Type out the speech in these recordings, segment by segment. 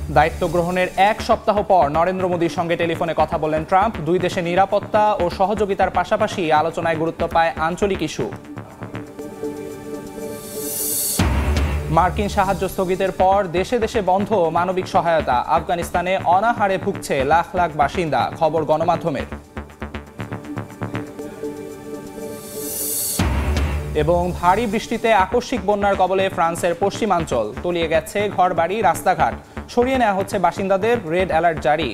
দায়িত্ব গ্রহণের এক সপ্তাহ পর নরেন্দ্র মোদীর সঙ্গে টেলিফোনে কথা বললেন ট্রাম্প। দুই দেশের নিরাপত্তা ও সহযোগিতার পাশাপাশি আলোচনায় গুরুত্ব পায় আঞ্চলিক ইস্যু। মার্কিন সাহায্য স্থগিতের পর দেশে দেশে বন্ধ মানবিক সহায়তা। আফগানিস্তানে অনাহারে ভুগছে লাখ লাখ বাসিন্দা, খবর গণমাধ্যমের। এবং ভারী বৃষ্টিতে আকস্মিক বন্যার কবলে ফ্রান্সের পশ্চিমাঞ্চল, তলিয়ে গেছে ঘরবাড়ি, রাস্তাঘাট। সরিয়ে নেওয়া হচ্ছে বাসিন্দাদের, রেড অ্যালার্ট জারি।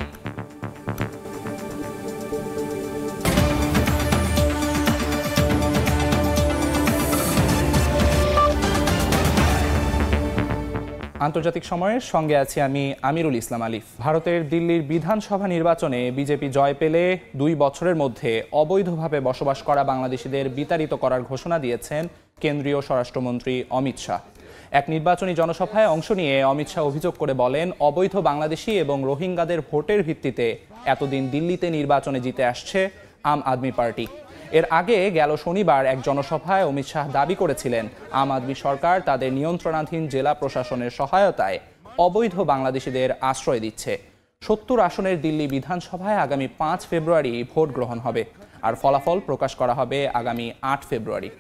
আন্তর্জাতিক সময়ের সঙ্গে আছি আমি আমিরুল ইসলাম আলিফ। ভারতের দিল্লির বিধানসভা নির্বাচনে বিজেপি জয় পেলে 2 বছরের মধ্যে অবৈধভাবে বসবাস করা বাংলাদেশিদের বিতাড়িত করার ঘোষণা দিয়েছেন কেন্দ্রীয় স্বরাষ্ট্রমন্ত্রী অমিত শাহ। এক নির্বাচনী জনসভায় অংশ নিয়ে অমিত শাহ অভিযোগ করে বলেন, অবৈধ বাংলাদেশি এবং রোহিঙ্গাদের ভোটের ভিত্তিতে এতদিন দিল্লিতে নির্বাচনে জিতে আসছে আম আদমি পার্টি। এর আগে গেল শনিবার এক জনসভায় অমিত শাহ দাবি করেছিলেন, আম আদমি সরকার তাদের নিয়ন্ত্রণাধীন জেলা প্রশাসনের সহায়তায় অবৈধ বাংলাদেশিদের আশ্রয় দিচ্ছে। 70 আসনের দিল্লি বিধানসভায় আগামী 5 ফেব্রুয়ারি ভোট গ্রহণ হবে, আর ফলাফল প্রকাশ করা হবে আগামী 8 ফেব্রুয়ারি।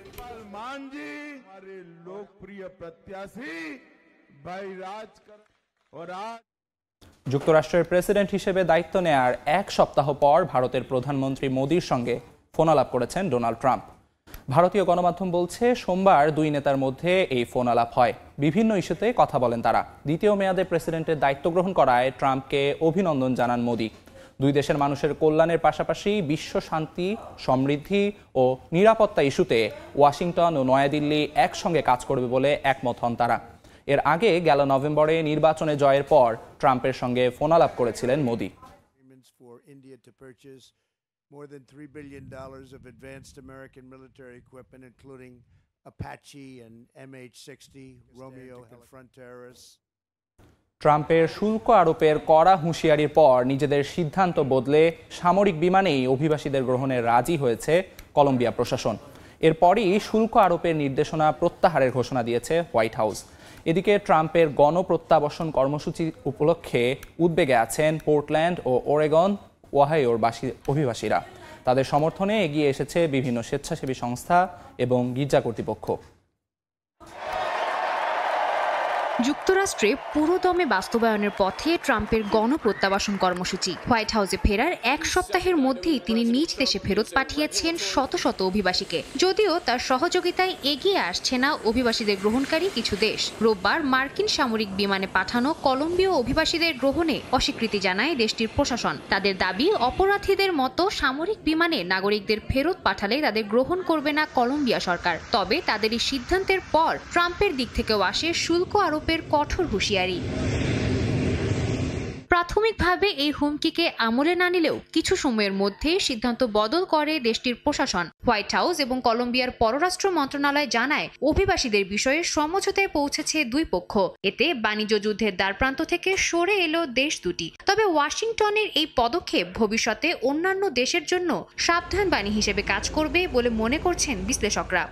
যুক্তরাষ্ট্রের প্রেসিডেন্ট হিসেবে দায়িত্ব নেয়ার এক সপ্তাহ পর ভারতের প্রধানমন্ত্রী মোদীর সঙ্গে ফোন আলাপ করেছেন ডোনাল্ড ট্রাম্প। ভারতীয় গণমাধ্যম বলছে, সোমবার দুই নেতার মধ্যে এই ফোন আলাপ হয়। বিভিন্ন ইস্যুতে কথা বলেন তারা। দ্বিতীয় মেয়াদে প্রেসিডেন্টের দায়িত্ব গ্রহণ করায় ট্রাম্পকে অভিনন্দন জানান মোদী। দুই দেশের মানুষের কল্যাণের পাশাপাশি বিশ্ব শান্তি, সমৃদ্ধি ও নিরাপত্তা ইস্যুতে ওয়াশিংটন ও নয়াদিল্লি একসঙ্গে কাজ করবে বলে একমত হন তারা। এর আগে গেল নভেম্বরে নির্বাচনে জয়ের পর ট্রাম্পের সঙ্গে ফোন আলাপ করেছিলেন Modi. More than $3 billion of advanced American military equipment, including Apache and MH-60 Romeo front terrorists. ট্রাম্পের শুল্ক আরোপের কড়া হুঁশিয়ারির পর নিজেদের সিদ্ধান্ত বদলে সামরিক বিমানেই অভিবাসীদের গ্রহণে রাজি হয়েছে কলম্বিয়া প্রশাসন। এরপরই শুল্ক আরোপের নির্দেশনা প্রত্যাহারের ঘোষণা দিয়েছে হোয়াইট হাউস। এদিকে ট্রাম্পের গণপ্রত্যাবাসন কর্মসূচি উপলক্ষে উদ্বেগে আছেন পোর্টল্যান্ড ও ওরেগন, ওহাইওর অভিবাসীরা। তাদের সমর্থনে এগিয়ে এসেছে বিভিন্ন স্বেচ্ছাসেবী সংস্থা এবং গির্জা কর্তৃপক্ষ। যুক্তরাষ্ট্রে পুরোদমে বাস্তবায়নের পথে ট্রাম্পের গণপ্রত্যাবাসন কর্মসূচি। হোয়াইট হাউসে ফেরার এক সপ্তাহের মধ্যেই তিনি নিজ দেশে ফেরত পাঠিয়েছেন শত শত অভিবাসীকে। যদিও তার সহযোগিতায় এগিয়ে আসছে না অভিবাসীদের গ্রহণকারী কিছু দেশ। রোববার মার্কিন সামরিক বিমানে পাঠানো কলম্বিয় অভিবাসীদের গ্রহণে অস্বীকৃতি জানায় দেশটির প্রশাসন। তাদের দাবি, অপরাধীদের মতো সামরিক বিমানে নাগরিকদের ফেরত পাঠালে তাদের গ্রহণ করবে না কলম্বিয়া সরকার। তবে তাদের এই সিদ্ধান্তের পর ট্রাম্পের দিক থেকেও আসে শুল্ক আরোপ কঠোর হুঁশিয়ারি। প্রাথমিকভাবে এই হুমকিকে আমলে না নিলেও কিছু সময়ের মধ্যে সিদ্ধান্ত বদল করে দেশটির প্রশাসন। হোয়াইট হাউস এবং কলম্বিয়ার পররাষ্ট্র মন্ত্রণালয় জানায়, অভিবাসীদের বিষয়ে সমঝোতায় পৌঁছেছে দুই পক্ষ। এতে বাণিজ্য যুদ্ধের দ্বারপ্রান্ত থেকে সরে এলো দেশ দুটি। তবে ওয়াশিংটনের এই পদক্ষেপ ভবিষ্যতে অন্যান্য দেশের জন্য সাবধানবাণী হিসেবে কাজ করবে বলে মনে করছেন বিশ্লেষকরা।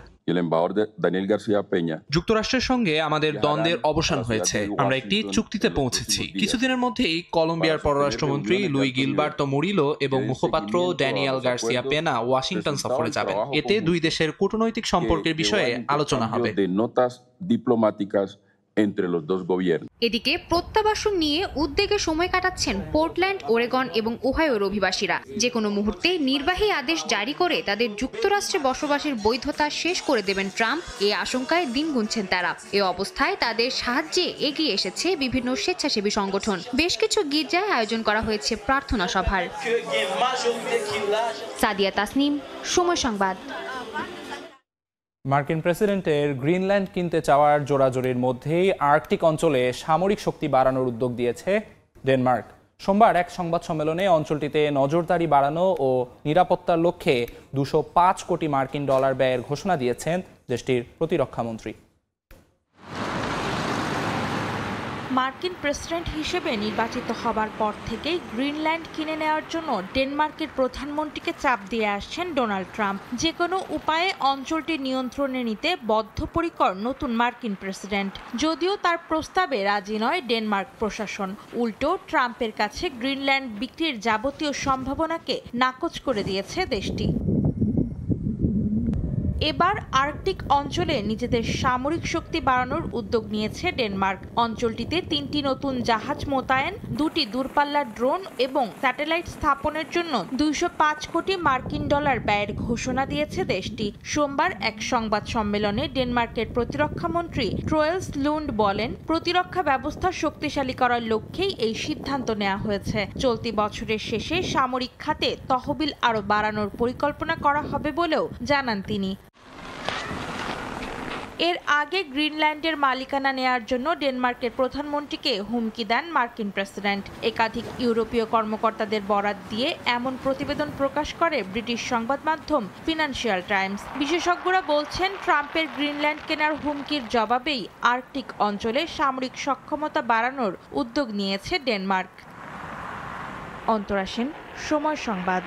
যুক্তরাষ্ট্রের সঙ্গে আমাদের দ্বন্দ্বের অবসান হয়েছে। আমরা একটি চুক্তিতে পৌঁছেছি। কিছুদিনের মধ্যেই কলম্বিয়ার পররাষ্ট্রমন্ত্রী লুই গিলবার্তো মুরিলো এবং মুখপাত্র ড্যানিয়েল গার্সিয়া পেনা ওয়াশিংটন সফরে যাবেন। এতে দুই দেশের কূটনৈতিক সম্পর্কের বিষয়ে আলোচনা হবে। এদিকে প্রত্যাবাসন নিয়ে উদ্বেগে সময় কাটাচ্ছেন পোর্টল্যান্ড, ওরেগন এবং ওহাইওর অভিবাসীরা। যে কোনো মুহূর্তে নির্বাহী আদেশ জারি করে তাদের যুক্তরাষ্ট্রে বসবাসের বৈধতা শেষ করে দেবেন ট্রাম্প, এই আশঙ্কায় দিন গুনছেন তারা। এ অবস্থায় তাদের সাহায্যে এগিয়ে এসেছে বিভিন্ন স্বেচ্ছাসেবী সংগঠন। বেশ কিছু গির্জায় আয়োজন করা হয়েছে প্রার্থনা সভার। সাদিয়া তাসনিম, সময় সংবাদ। মার্কিন প্রেসিডেন্টের গ্রিনল্যান্ড কিনতে চাওয়ার জোরাজোরির মধ্যেই আর্কটিক অঞ্চলে সামরিক শক্তি বাড়ানোর উদ্যোগ দিয়েছে ডেনমার্ক। সোমবার এক সংবাদ সম্মেলনে অঞ্চলটিতে নজরদারি বাড়ানো ও নিরাপত্তার লক্ষ্যে 205 কোটি মার্কিন ডলার ব্যয়ের ঘোষণা দিয়েছেন দেশটির প্রতিরক্ষামন্ত্রী। মার্কিন প্রেসিডেন্ট হিসেবে নির্বাচিত হবার পর থেকেই গ্রিনল্যান্ড কিনে নেওয়ার জন্য ডেনমার্কের প্রধানমন্ত্রীকে চাপ দিয়ে আসছেন ডোনাল্ড ট্রাম্প। যে কোনো উপায়ে অঞ্চলটি নিয়ন্ত্রণে নিতে বদ্ধপরিকর নতুন মার্কিন প্রেসিডেন্ট। যদিও তার প্রস্তাবে রাজি নয় ডেনমার্ক প্রশাসন, উল্টো ট্রাম্পের কাছে গ্রিনল্যান্ড বিক্রির যাবতীয় সম্ভাবনাকে নাকচ করে দিয়েছে দেশটি। এবার আর্কটিক অঞ্চলে নিজেদের সামরিক শক্তি বাড়ানোর উদ্যোগ নিয়েছে ডেনমার্ক। অঞ্চলটিতে 3টি নতুন জাহাজ মোতায়েন, 2টি দূরপাল্লার ড্রোন এবং স্যাটেলাইট স্থাপনের জন্য 205 কোটি মার্কিন ডলার ব্যয়ের ঘোষণা দিয়েছে দেশটি। সোমবার এক সংবাদ সম্মেলনে ডেনমার্কের প্রতিরক্ষা মন্ত্রী ট্রোয়েলস লুন্ড বলেন, প্রতিরক্ষা ব্যবস্থা শক্তিশালী করার লক্ষ্যেই এই সিদ্ধান্ত নেওয়া হয়েছে। চলতি বছরের শেষে সামরিক খাতে তহবিল আরও বাড়ানোর পরিকল্পনা করা হবে বলেও জানান তিনি। এর আগে গ্রিনল্যান্ডের মালিকানা নেয়ার জন্য ডেনমার্কের প্রধানমন্ত্রীকে হুমকি দেন মার্কিন প্রেসিডেন্ট। একাধিক ইউরোপীয় কর্মকর্তাদের বরাত দিয়ে এমন প্রতিবেদন প্রকাশ করে ব্রিটিশ সংবাদ মাধ্যম ফিনান্সিয়াল টাইমস। বিশেষজ্ঞরা বলছেন, ট্রাম্পের গ্রিনল্যান্ড কেনার হুমকির জবাবেই আর্কটিক অঞ্চলে সামরিক সক্ষমতা বাড়ানোর উদ্যোগ নিয়েছে ডেনমার্ক। অন্তরা সেন, সময় সংবাদ।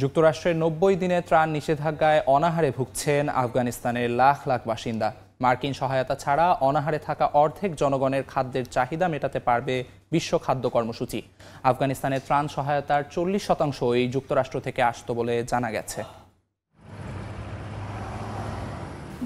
যুক্তরাষ্ট্রের 90 দিনের ত্রাণ নিষেধাজ্ঞায় অনাহারে ভুগছেন আফগানিস্তানের লাখ লাখ বাসিন্দা। মার্কিন সহায়তা ছাড়া অনাহারে থাকা অর্ধেক জনগণের খাদ্যের চাহিদা মেটাতে পারবে বিশ্ব খাদ্য কর্মসূচি। আফগানিস্তানের ত্রাণ সহায়তার 40% যুক্তরাষ্ট্র থেকে আসত বলে জানা গেছে।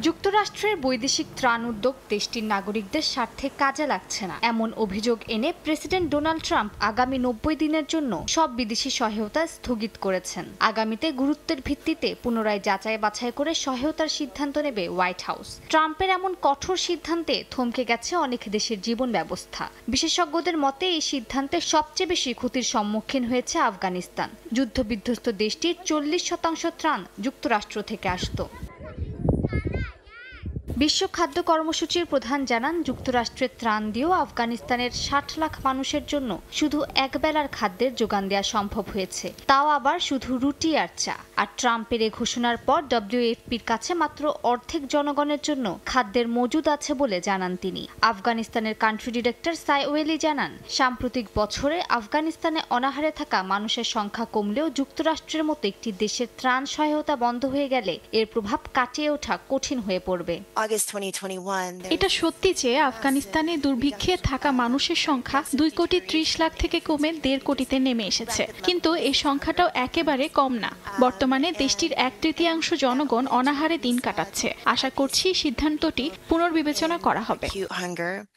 যুক্তরাষ্ট্রের বৈদেশিক ত্রাণ উদ্যোগ দেশটির নাগরিকদের স্বার্থে কাজে লাগছে না, এমন অভিযোগ এনে প্রেসিডেন্ট ডোনাল্ড ট্রাম্প আগামী 90 দিনের জন্য সব বিদেশি সহায়তা স্থগিত করেছেন। আগামীতে গুরুত্বের ভিত্তিতে পুনরায় যাচাই বাছাই করে সহায়তার সিদ্ধান্ত নেবে হোয়াইট হাউস। ট্রাম্পের এমন কঠোর সিদ্ধান্তে থমকে গেছে অনেক দেশের জীবন ব্যবস্থা। বিশেষজ্ঞদের মতে এই সিদ্ধান্তে সবচেয়ে বেশি ক্ষতির সম্মুখীন হয়েছে আফগানিস্তান। যুদ্ধবিধ্বস্ত দেশটির 40% ত্রাণ যুক্তরাষ্ট্র থেকে আসত। বিশ্ব খাদ্য কর্মসূচির প্রধান জানান, যুক্তরাষ্ট্রের ত্রাণ দিয়েও আফগানিস্তানের 60 লাখ মানুষের জন্য শুধু একবেলার খাদ্যের যোগান দেওয়া সম্ভব হয়েছে, তাও আবার শুধু রুটি আর চা। আর ট্রাম্পের এই ঘোষণার পর ডব্লিউএফপির কাছে মাত্র অর্ধেক জনগণের জন্য খাদ্যের মজুদ আছে বলে জানান তিনি। আফগানিস্তানের কান্ট্রি ডিরেক্টর সাইওয়েলি জানান, সাম্প্রতিক বছরে আফগানিস্তানে অনাহারে থাকা মানুষের সংখ্যা কমলেও যুক্তরাষ্ট্রের মতো একটি দেশের ত্রাণ সহায়তা বন্ধ হয়ে গেলে এর প্রভাব কাটিয়ে ওঠা কঠিন হয়ে পড়বে। এটা সত্যি যে আফগানিস্তানে দুর্ভিক্ষে থাকা মানুষের সংখ্যা 2,30,00,000 থেকে কমে 1.5 কোটিতে নেমে এসেছে, কিন্তু এই সংখ্যাটাও একেবারে কম না। বর্তমানে দেশটির 1/3 জনগণ অনাহারে দিন কাটাচ্ছে। আশা করছি সিদ্ধান্তটি পুনর্বিবেচনা করা হবে।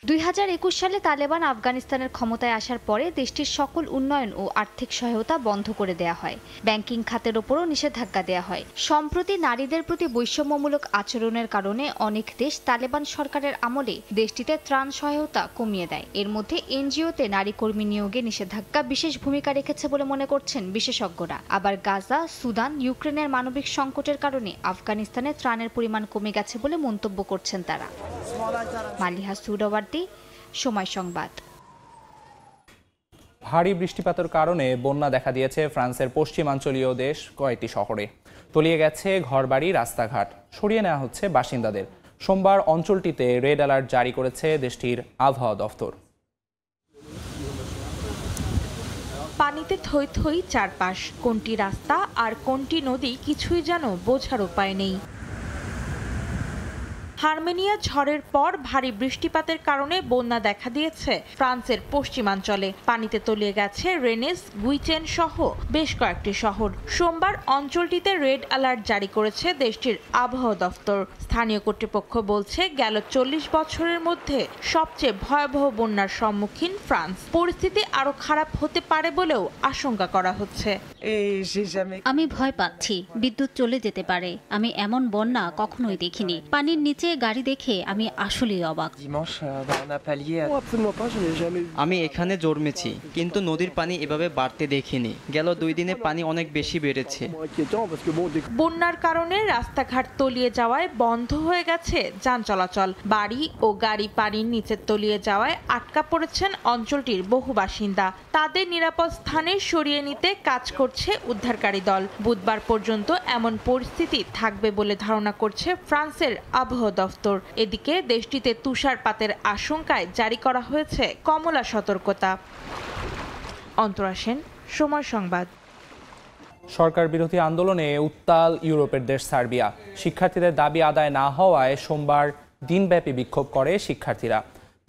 2021 সালে তালেবান আফগানিস্তানের ক্ষমতায় আসার পরে দেশটির সকল উন্নয়ন ও আর্থিক সহায়তা বন্ধ করে দেয়া হয়। ব্যাংকিং খাতের ওপরও নিষেধাজ্ঞা দেয়া হয়। সম্প্রতি নারীদের প্রতি বৈষম্যমূলক আচরণের কারণে অনেক দেশ তালেবান সরকারের আমলে দেশটিতে ত্রাণ সহায়তা কমিয়ে দেয়। এর মধ্যে এনজিওতে নারী কর্মী নিয়োগে নিষেধাজ্ঞা বিশেষ ভূমিকা রেখেছে বলে মনে করছেন বিশেষজ্ঞরা। আবার গাজা, সুদান, ইউক্রেনের মানবিক সংকটের কারণে আফগানিস্তানে ত্রাণের পরিমাণ কমে গেছে বলে মন্তব্য করছেন তারা। মালিহা সুরাওয়ার্দী, সময় সংবাদ। ভারী বৃষ্টিপাতের কারণে বন্যা দেখা দিয়েছে ফ্রান্সের পশ্চিমাঞ্চলীয় দেশ কয়েকটি শহরে। তলিয়ে গেছে ঘরবাড়ি, রাস্তাঘাট। সরিয়ে নেওয়া হচ্ছে বাসিন্দাদের। সোমবার অঞ্চলটিতে রেড অ্যালার্ট জারি করেছে দেশটির আবহাওয়া দফতর। পানিতে থই থই চারপাশ, কোনটি রাস্তা আর কোনটি নদী কিছুই যেন বোঝার উপায় নেই। হারমেনিয়া ঝড়ের পর ভারী বৃষ্টিপাতের কারণে বন্যা দেখা দিয়েছে ফ্রান্সের পশ্চিমাঞ্চলে। পানিতে তলিয়ে গেছে রেনেস, গুইচেন সহ বেশ কয়েকটি শহর। সোমবার অঞ্চলটিতে রেড অ্যালার্ট জারি করেছে দেশটির আবহাওয়া দফতর। স্থানীয় কর্তৃপক্ষ বলছে, গেল 40 বছরের মধ্যে সবচেয়ে ভয়াবহ বন্যার সম্মুখীন ফ্রান্স। পরিস্থিতি আরো খারাপ হতে পারে বলেও আশঙ্কা করা হচ্ছে। আমি ভয় পাচ্ছি, বিদ্যুৎ চলে যেতে পারে। আমি এমন বন্যা কখনোই দেখিনি। পানির নিচে গাড়ি দেখে আমি আসলেই অবাক। আমি এখানে জন্মেছি, কিন্তু নদীর পানি এভাবে বাড়তে দেখিনি। গেল 2 দিনে পানি অনেক বেশি বেড়েছে। বন্যার কারণে রাস্তাঘাট তলিয়ে যাওয়ায় বন্ধ হয়ে গেছে যান চলাচল। বাড়ি ও গাড়ি পানির নিচে তলিয়ে যাওয়ায় আটকা পড়েছেন অঞ্চলটির বহু বাসিন্দা। তাদের নিরাপদ স্থানে সরিয়ে নিতে কাজ করছে উদ্ধারকারী দল। বুধবার পর্যন্ত এমন পরিস্থিতি থাকবে বলে ধারণা করছে ফ্রান্সের আবহাওয়া দফতর। এদিকে দেশটিতে তুষারপাতের আশঙ্কায় জারি করা হয়েছে কমলা সতর্কতা। অন্তরা সেন, সময় সংবাদ। সরকার বিরোধী আন্দোলনে উত্তাল ইউরোপের দেশ সার্বিয়া। শিক্ষার্থীদের দাবি আদায় না হওয়ায় সোমবার দিনব্যাপী বিক্ষোভ করে শিক্ষার্থীরা।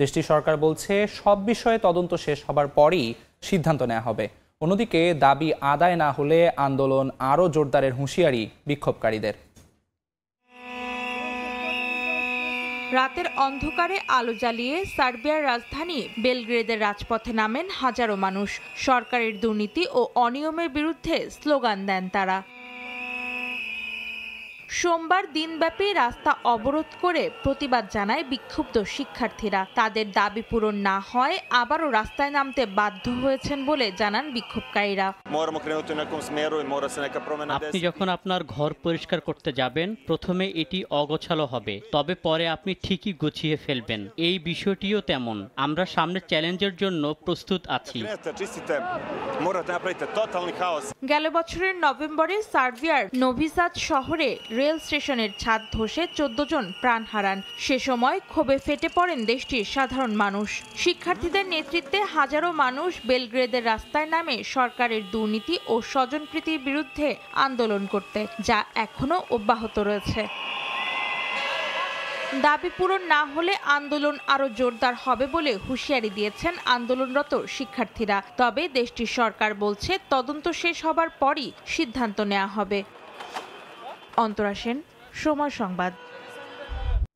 দেশটির সরকার বলছে সব বিষয়ে তদন্ত শেষ হবার পরই সিদ্ধান্ত নেওয়া হবে। অন্যদিকে দাবি আদায় না হলে আন্দোলন আরও জোরদারের হুঁশিয়ারি বিক্ষোভকারীদের। রাতের অন্ধকারে আলো জ্বালিয়ে সার্বিয়ার রাজধানী বেলগ্রেদের রাজপথে নামেন হাজারো মানুষ। সরকারের দুর্নীতি ও অনিয়মের বিরুদ্ধে স্লোগান দেন তারা। সোমবার দিনব্যাপী রাস্তা অবরোধ করে প্রতিবাদ জানায় বিক্ষুব্ধ শিক্ষার্থীরা। তাদের দাবি পূরণ না হয় আবারও রাস্তায় নামতে বাধ্য হয়েছেন বলে জানান বিক্ষোভকারীরা। আপনি যখন আপনার ঘর পরিষ্কার করতে যাবেন, প্রথমে এটি অগোছালো হবে, তবে পরে আপনি ঠিকই গুছিয়ে ফেলবেন। এই বিষয়টিও তেমন। আমরা সামনের চ্যালেঞ্জের জন্য প্রস্তুত আছি। গেল বছরের নভেম্বরে সার্বিয়ার নোভি সাদ শহরে রেল স্টেশনের ছাদ ধসে 14 জন প্রাণ হারান। সে সময় ক্ষোভে ফেটে পড়েন দেশটির সাধারণ মানুষ। শিক্ষার্থীদের নেতৃত্বে হাজারো মানুষ বেলগ্রেদের রাস্তায় নামে সরকারের দুর্নীতি ও স্বজনপ্রীতির বিরুদ্ধে আন্দোলন করতে, যা এখনো অব্যাহত রয়েছে। দাবি পূরণ না হলে আন্দোলন আরো জোরদার হবে বলে হুঁশিয়ারি দিয়েছেন আন্দোলনরত শিক্ষার্থীরা। তবে দেশটির সরকার বলছে তদন্ত শেষ হবার পরই সিদ্ধান্ত নেওয়া হবে। অন্তরা সেন, সময় সংবাদ।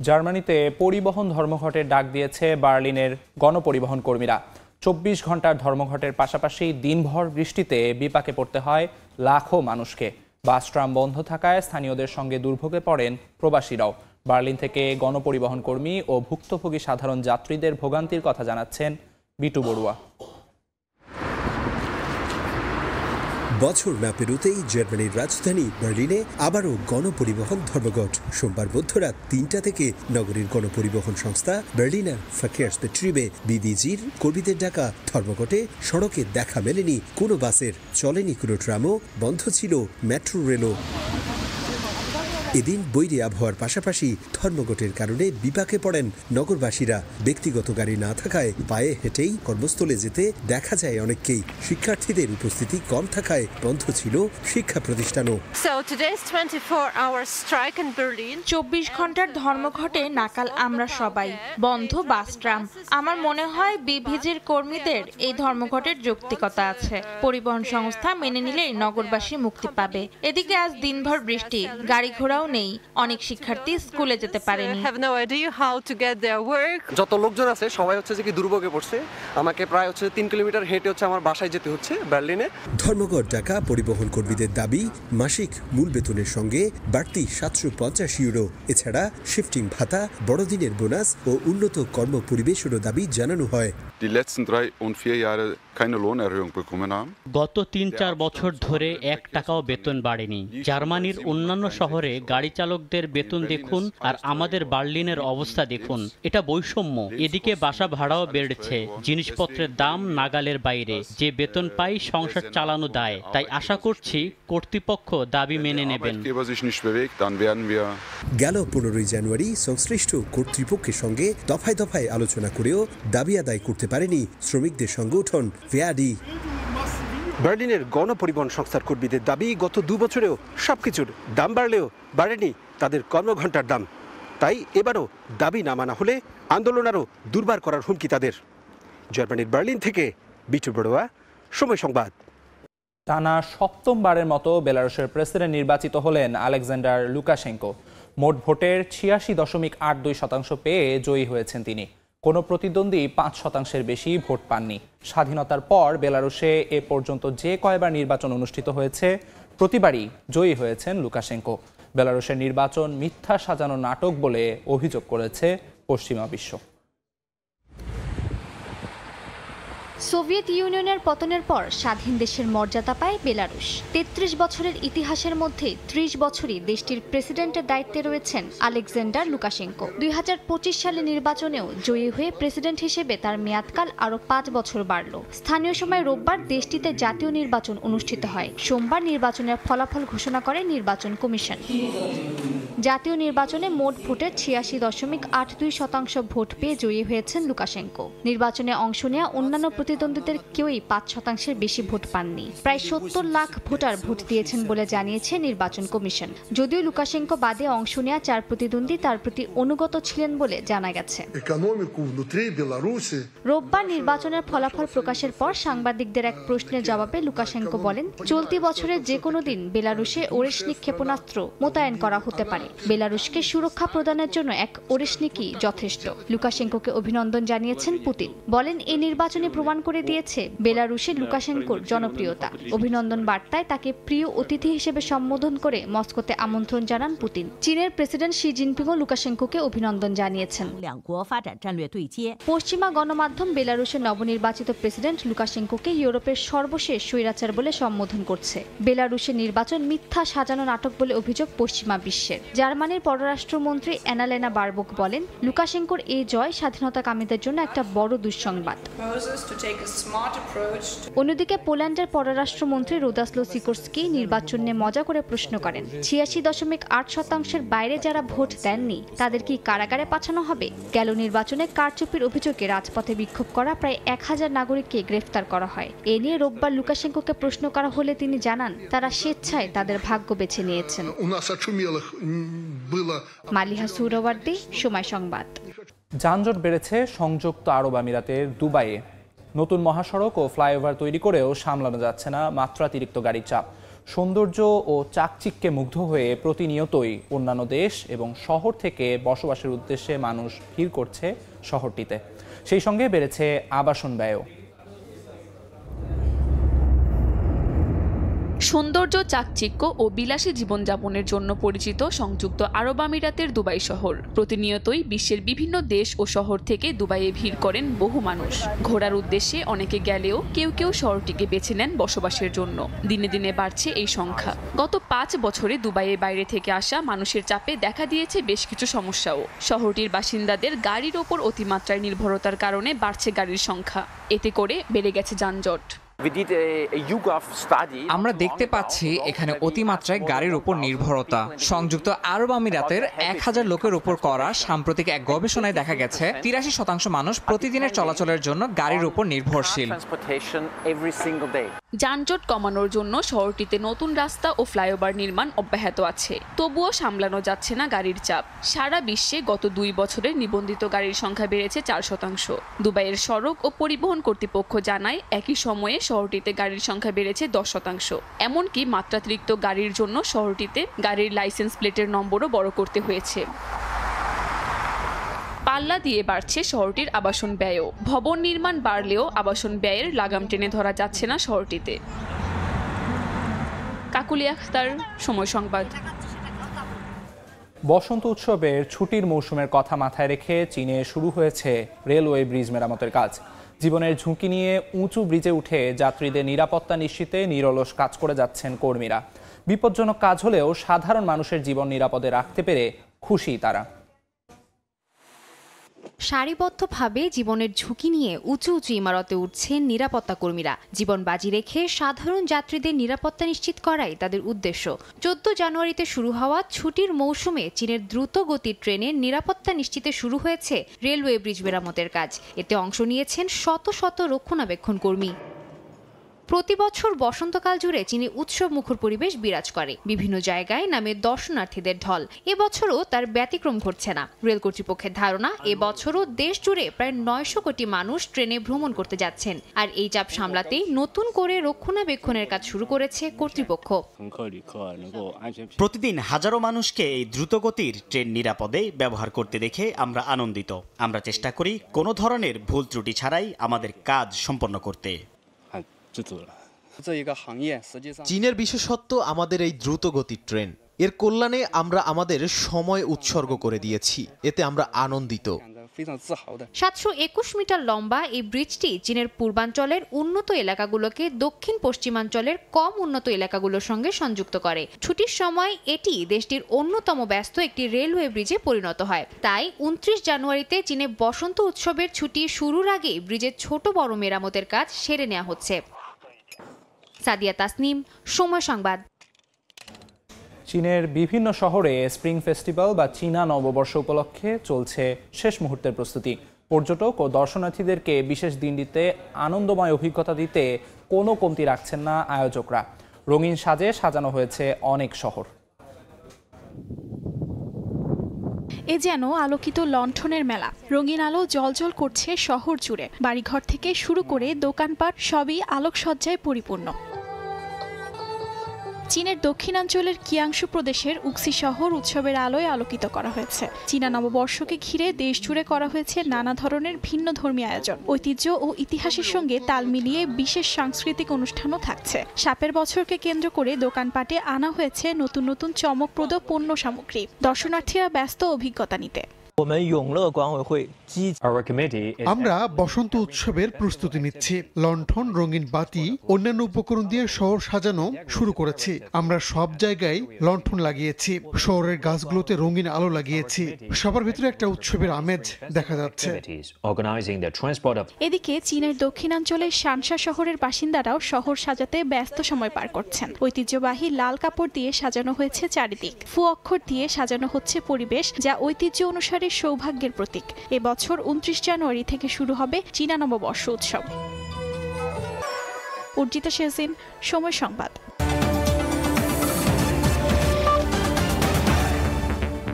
জার্মানিতে পরিবহন ধর্মঘটের ডাক দিয়েছে বার্লিনের গণপরিবহন কর্মীরা। 24 ঘন্টার ধর্মঘটের পাশাপাশি দিনভর বৃষ্টিতে বিপাকে পড়তে হয় লাখো মানুষকে। বাস ট্রাম বন্ধ থাকায় স্থানীয়দের সঙ্গে দুর্ভোগে পড়েন প্রবাসীরাও। বার্লিন থেকে গণপরিবহন কর্মী ও ভুক্তভোগী সাধারণ যাত্রীদের ভোগান্তির কথা জানাচ্ছেন বিটু বড়ুয়া। বছর না পেরোতেই জার্মানির রাজধানী বার্লিনে আবারও গণপরিবহন ধর্মঘট। সোমবার মধ্যরাত 3টা থেকে নগরীর গণপরিবহন সংস্থা বার্লিনার ভার্কেহ্রসবেট্রিবে বিবিজির কর্মীদের ডাকা ধর্মঘটে সড়কে দেখা মেলেনি কোনো বাসের, চলেনি কোনো ট্রামও, বন্ধ ছিল মেট্রো রেলও। এদিন বৈরী আবহাওয়ার পাশাপাশি ধর্মঘটের কারণে বিপাকে পড়েন নগরবাসীরা। ব্যক্তিগত গাড়ি না থাকায় পায়ে হেঁটেই কর্মস্থলে যেতে দেখা যায় অনেককেই। শিক্ষার্থীদের উপস্থিতি কম থাকায় বন্ধ ছিল শিক্ষা প্রতিষ্ঠানও। 24 ঘন্টার ধর্মঘটে নাকাল আমরা সবাই। বন্ধ বাস ট্রাম। আমার মনে হয় বিভিজির কর্মীদের এই ধর্মঘটের যৌক্তিকতা আছে। পরিবহন সংস্থা মেনে নিলেই নগরবাসী মুক্তি পাবে। এদিকে আজ দিনভর বৃষ্টি, গাড়ি ঘোড়াও নেই। অনেক শিক্ষার্থী স্কুলে যেতে পারেনি। যত লোকজন আছে সবাই হচ্ছে যে কি দুর্ভোগে পড়ছে। আমাকে প্রায় 3 কিলোমিটার হেঁটে আমার বাসায় যেতে হচ্ছে বার্লিনে। ধর্মঘট ডাকা পরিবহন কর্মীদের দাবি মাসিক মূল বেতনের সঙ্গে বাড়তি 750 ইউরো, এছাড়া শিফটিং ভাতা, বড়দিনের বোনাস ও উন্নত কর্ম পরিবেশেরও দাবি জানানো হয়। গত 3-4 বছর ধরে 1 টাকাও বেতন বাড়েনি। জার্মানির অন্যান্য শহরে গাড়ি চালকদের বেতন দেখুন আর আমাদের বার্লিনের অবস্থা দেখুন। এটা বৈষম্য। এদিকে বাসা ভাড়াও বেড়েছে, জিনিসপত্রের দাম নাগালের বাইরে। যে বেতন পাই সংসার চালানো দায়। তাই আশা করছি কর্তৃপক্ষ দাবি মেনে নেবেন। গেল 15 জানুয়ারি সংশ্লিষ্ট কর্তৃপক্ষের সঙ্গে দফায় দফায় আলোচনা করেও দাবি আদায় করতে পারেনি শ্রমিকদের সংগঠন ভেআডি। বার্লিনের গণপরিবহন সংস্থার কর্মীদের দাবি, গত 2 বছরেও সবকিছুর দাম বাড়লেও বাড়েনি তাদের কর্মঘণ্টার দাম। তাই এবারও দাবি না মানা হলে আন্দোলন আরও দুর্বার করার হুমকি তাদের। জার্মানির বার্লিন থেকে বিটু বড়ুয়া, সময় সংবাদ। টানা 7মবারের মতো বেলারুশের প্রেসিডেন্ট নির্বাচিত হলেন আলেকজান্ডার লুকাশেঙ্কো। মোট ভোটের 86.82% পেয়ে জয়ী হয়েছেন তিনি। কোনো প্রতিদ্বন্দ্বী 5% বেশি ভোট পাননি। স্বাধীনতার পর বেলারুশে এ পর্যন্ত যে কয়বার নির্বাচন অনুষ্ঠিত হয়েছে প্রতিবারই জয়ী হয়েছেন লুকাশেঙ্কো। বেলারুশের নির্বাচন মিথ্যা সাজানো নাটক বলে অভিযোগ করেছে পশ্চিমা বিশ্ব। সোভিয়েত ইউনিয়নের পতনের পর স্বাধীন দেশের মর্যাদা পায় বেলারুশ। 33 বছরের ইতিহাসের মধ্যে 30 বছরই দেশটির প্রেসিডেন্টের দায়িত্বে রয়েছেন আলেকজান্ডার লুকাশেঙ্কো। 2025 সালে নির্বাচনেও জয়ী হয়ে প্রেসিডেন্ট হিসেবে তার মেয়াদকাল আরও 5 বছর বাড়ল। স্থানীয় সময় রোববার দেশটিতে জাতীয় নির্বাচন অনুষ্ঠিত হয়। সোমবার নির্বাচনের ফলাফল ঘোষণা করে নির্বাচন কমিশন। জাতীয় নির্বাচনে মোট ভোটের ৮৬.৮২% ভোট পেয়ে জয়ী হয়েছেন লুকাশেঙ্কো। নির্বাচনে অংশ নেওয়া অন্যান্য প্রতিদ্বন্দ্বীদের কেউই ৫%-এর বেশি ভোট পাননি। প্রায় ৭০ লাখ ভোটার ভোট দিয়েছেন বলে জানিয়েছে নির্বাচন কমিশন। যদিও লুকাশেঙ্কো বাদে অংশ নেওয়া 4 প্রতিদ্বন্দ্বী তার প্রতি অনুগত ছিলেন বলে জানা গেছে। রোববার নির্বাচনের ফলাফল প্রকাশের পর সাংবাদিকদের এক প্রশ্নের জবাবে লুকাশেঙ্কো বলেন, চলতি বছরের যে কোনো দিন বেলারুশে ওরেশনিক ক্ষেপণাস্ত্র মোতায়েন করা হতে পারে। বেলারুশকে সুরক্ষা প্রদানের জন্য এক ওরেশনিকই যথেষ্ট। লুকাশেঙ্কোকে অভিনন্দন জানিয়েছেন পুতিন। বলেন, এই নির্বাচনে প্রমাণ করে দিয়েছে বেলারুশে লুকাশেঙ্কোর জনপ্রিয়তা। অভিনন্দন বার্তায় তাকে প্রিয় অতিথি হিসেবে সম্বোধন করে মস্কোতে আমন্ত্রণ জানান পুতিন। চীনের প্রেসিডেন্ট শি জিনপিংও লুকাশেঙ্কোকে অভিনন্দন জানিয়েছেন। পশ্চিমা গণমাধ্যম বেলারুশের নবনির্বাচিত প্রেসিডেন্ট লুকাশেঙ্কোকে ইউরোপের সর্বশেষ স্বৈরাচার বলে সম্বোধন করছে। বেলারুশের নির্বাচন মিথ্যা সাজানো নাটক বলে অভিযোগ পশ্চিমা বিশ্বের। জার্মানির পররাষ্ট্রমন্ত্রী অ্যানালেনা বারবোক বলেন, লুকাশেঙ্কোর এই জয় স্বাধীনতাকামীদের জন্য একটা বড় দুঃসংবাদ। অন্যদিকে পোল্যান্ডের পররাষ্ট্রমন্ত্রী রোদাসলো সিকোরস্কি নির্বাচন নিয়ে মজা করে প্রশ্ন করেন, ৮৬.৮% বাইরে যারা ভোট দেননি তাদের কি কারাগারে পাঠানো হবে? গেল নির্বাচনে কারচুপির অভিযোগে রাজপথে বিক্ষোভ করা প্রায় ১,০০০ নাগরিককে গ্রেফতার করা হয়। এ নিয়ে রোববার লুকাশেঙ্কোকে প্রশ্ন করা হলে তিনি জানান, তারা স্বেচ্ছায় তাদের ভাগ্য বেছে নিয়েছেন। মালিহা সুহরাওয়ার্দী, সময় সংবাদ। যানজট বেড়েছে সংযুক্ত আরব আমিরাতের দুবাইয়ে। নতুন মহাসড়ক ও ফ্লাইওভার তৈরি করেও সামলানো যাচ্ছে না মাত্রাতিরিক্ত গাড়ির চাপ। সৌন্দর্য ও চাকচিক্যে মুগ্ধ হয়ে প্রতিনিয়তই অন্যান্য দেশ এবং শহর থেকে বসবাসের উদ্দেশ্যে মানুষ ভিড় করছে শহরটিতে। সেই সঙ্গে বেড়েছে আবাসন ব্যয়ও। সৌন্দর্য, চাকচিক্য ও বিলাসী জীবনযাপনের জন্য পরিচিত সংযুক্ত আরব আমিরাতের দুবাই শহর। প্রতিনিয়তই বিশ্বের বিভিন্ন দেশ ও শহর থেকে দুবাইয়ে ভিড় করেন বহু মানুষ। ঘোরার উদ্দেশ্যে অনেকে গেলেও কেউ কেউ শহরটিকে বেছে নেন বসবাসের জন্য। দিনে দিনে বাড়ছে এই সংখ্যা। গত 5 বছরে দুবাইয়ের বাইরে থেকে আসা মানুষের চাপে দেখা দিয়েছে বেশ কিছু সমস্যাও। শহরটির বাসিন্দাদের গাড়ির ওপর অতিমাত্রায় নির্ভরতার কারণে বাড়ছে গাড়ির সংখ্যা। এতে করে বেড়ে গেছে যানজট। আমরা দেখতে পাচ্ছি এখানে অতিমাত্রায় গাড়ির উপর নির্ভরতা। সংযুক্ত আরব আমিরাতের 1000 লোকের উপর করা সাম্প্রতিক এক গবেষণায় দেখা গেছে 83% মানুষ প্রতিদিনের চলাচলের জন্য গাড়ির উপর নির্ভরশীল। যানজট কমানোর জন্য শহরটিতে নতুন রাস্তা ও ফ্লাইওভার নির্মাণ অব্যাহত আছে। তবুও সামলানো যাচ্ছে না গাড়ির চাপ। সারা বিশ্বে গত 2 বছরে নিবন্ধিত গাড়ির সংখ্যা বেড়েছে 4%। দুবাইয়ের সড়ক ও পরিবহন কর্তৃপক্ষ জানায় একই সময়ে শহরটিতে গাড়ির সংখ্যা বেড়েছে 10%। এমনকি মাত্রাতিরিক্ত গাড়ির জন্য শহরটিতে গাড়ির লাইসেন্স প্লেটের নম্বরও বড় করতে হয়েছে। পাল্লা দিয়ে বাড়ছে শহরটির আবাসন ব্যয়ও। ভবন নির্মাণ বাড়লেও আবাসন ব্যয়ের লাগাম টেনে ধরা যাচ্ছে না শহরটিতে। কাকুলি আখতার, সময় সংবাদ। বসন্ত উৎসবের ছুটির মৌসুমের কথা মাথায় রেখে চীনে শুরু হয়েছে রেলওয়ে ব্রিজ মেরামতের কাজ। জীবনের ঝুঁকি নিয়ে উঁচু ব্রিজে উঠে যাত্রীদের নিরাপত্তা নিশ্চিতে নিরলস কাজ করে যাচ্ছেন কর্মীরা। বিপজ্জনক কাজ হলেও সাধারণ মানুষের জীবন নিরাপদে রাখতে পেরে খুশি তারা। সারিবদ্ধভাবে জীবনের ঝুঁকি নিয়ে উঁচু উঁচু ইমারতে উঠছেন নিরাপত্তা কর্মীরা। জীবন বাজি রেখে সাধারণ যাত্রীদের নিরাপত্তা নিশ্চিত করাই তাদের উদ্দেশ্য। 14 জানুয়ারিতে শুরু হওয়া ছুটির মৌসুমে চীনের দ্রুত গতির ট্রেনের নিরাপত্তা নিশ্চিতে শুরু হয়েছে রেলওয়ে ব্রিজ মেরামতের কাজ। এতে অংশ নিয়েছেন শত শত রক্ষণাবেক্ষণ কর্মী। প্রতি বছর বসন্তকাল জুড়ে চীনে উৎসব মুখর পরিবেশ বিরাজ করে। বিভিন্ন জায়গায় নামে দর্শনার্থীদের ঢল। এবছরও তার ব্যতিক্রম ঘটছে না। রেল কর্তৃপক্ষের ধারণা, এবছরও দেশ জুড়ে প্রায় 900 কোটি মানুষ ট্রেনে ভ্রমণ করতে যাচ্ছেন। আর এই চাপ সামলাতেই নতুন করে রক্ষণাবেক্ষণের কাজ শুরু করেছে কর্তৃপক্ষ। প্রতিদিন হাজারো মানুষকে এই দ্রুতগতির ট্রেন নিরাপদে ব্যবহার করতে দেখে আমরা আনন্দিত। আমরা চেষ্টা করি কোনো ধরনের ভুল ত্রুটি ছাড়াই আমাদের কাজ সম্পন্ন করতে। চীনের বিশেষত্ব আমাদের এই দ্রুতগতির ট্রেন। এর কল্যাণে আমরা আমাদের সময় উৎসর্গ করে দিয়েছি। এতে আমরা আনন্দিত। 721 মিটার লম্বা এই ব্রিজটি চীনের পূর্বাঞ্চলের উন্নত এলাকাগুলোকে দক্ষিণ পশ্চিমাঞ্চলের কম উন্নত এলাকাগুলোর সঙ্গে সংযুক্ত করে। ছুটির সময় এটি দেশটির অন্যতম ব্যস্ত একটি রেলওয়ে ব্রিজে পরিণত হয়। তাই 29 জানুয়ারিতে চীনে বসন্ত উৎসবের ছুটি শুরুর আগে ব্রিজের ছোট বড় মেরামতের কাজ সেরে নেওয়া হচ্ছে। সাদিয়া তাসনিম, সময় সংবাদ। চীনের বিভিন্ন শহরে স্প্রিং ফেস্টিভ্যাল বা চীনা নববর্ষ উপলক্ষে চলছে শেষ মুহূর্তের প্রস্তুতি। পর্যটক ও দর্শনার্থীদেরকে বিশেষ দিনটিতে আনন্দময় অভিজ্ঞতা দিতে কোনো কমতি রাখছেন না আয়োজকরা। রঙিন সাজে সাজানো হয়েছে অনেক শহর। এ যেন আলোকিত লণ্ঠনের মেলা। রঙিন আলো জ্বলজ্বল করছে শহর জুড়ে। বাড়িঘর থেকে শুরু করে দোকানপাট সবই আলোকসজ্জায় পরিপূর্ণ। চীনের দক্ষিণাঞ্চলের কিয়াংশু প্রদেশের উক্সি শহর উৎসবের আলোয় আলোকিত করা হয়েছে। চীনা নববর্ষকে ঘিরে দেশ জুড়ে করা হয়েছে নানা ধরনের ভিন্ন ধর্মীয় আয়োজন। ঐতিহ্য ও ইতিহাসের সঙ্গে তাল মিলিয়ে বিশেষ সাংস্কৃতিক অনুষ্ঠানও থাকছে। সাপের বছরকে কেন্দ্র করে দোকানপাটে আনা হয়েছে নতুন নতুন চমকপ্রদ পণ্য সামগ্রী। দর্শনার্থীরা ব্যস্ত অভিজ্ঞতা নিতে। আমরা বসন্ত উৎসবের প্রস্তুতি নিচ্ছি। লণ্ঠন, রঙিন বাতি, অন্যান্য উপকরণ দিয়ে শহর সাজানো শুরু করেছি। আমরা সব জায়গায় লণ্ঠন লাগিয়েছি, শহরের গাছগুলোতে রঙিন আলো লাগিয়েছি। সবার ভিতরে একটা উৎসবের আমেজ দেখা যাচ্ছে। এদিকে চীনের দক্ষিণাঞ্চলের শানশা শহরের বাসিন্দারাও শহর সাজাতে ব্যস্ত সময় পার করছেন। ঐতিহ্যবাহী লাল কাপড় দিয়ে সাজানো হয়েছে চারিদিক। ফু অক্ষর দিয়ে সাজানো হচ্ছে পরিবেশ, যা ঐতিহ্য অনুসারে সৌভাগ্যের প্রতীক। এবছর 29 জানুয়ারি থেকে শুরু হবে চীনা নববর্ষ উৎসব। অর্জিতা শেহজিন, সময় সংবাদ।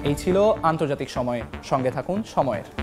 এই ছিল আন্তর্জাতিক সময়। সঙ্গে থাকুন সময়ের।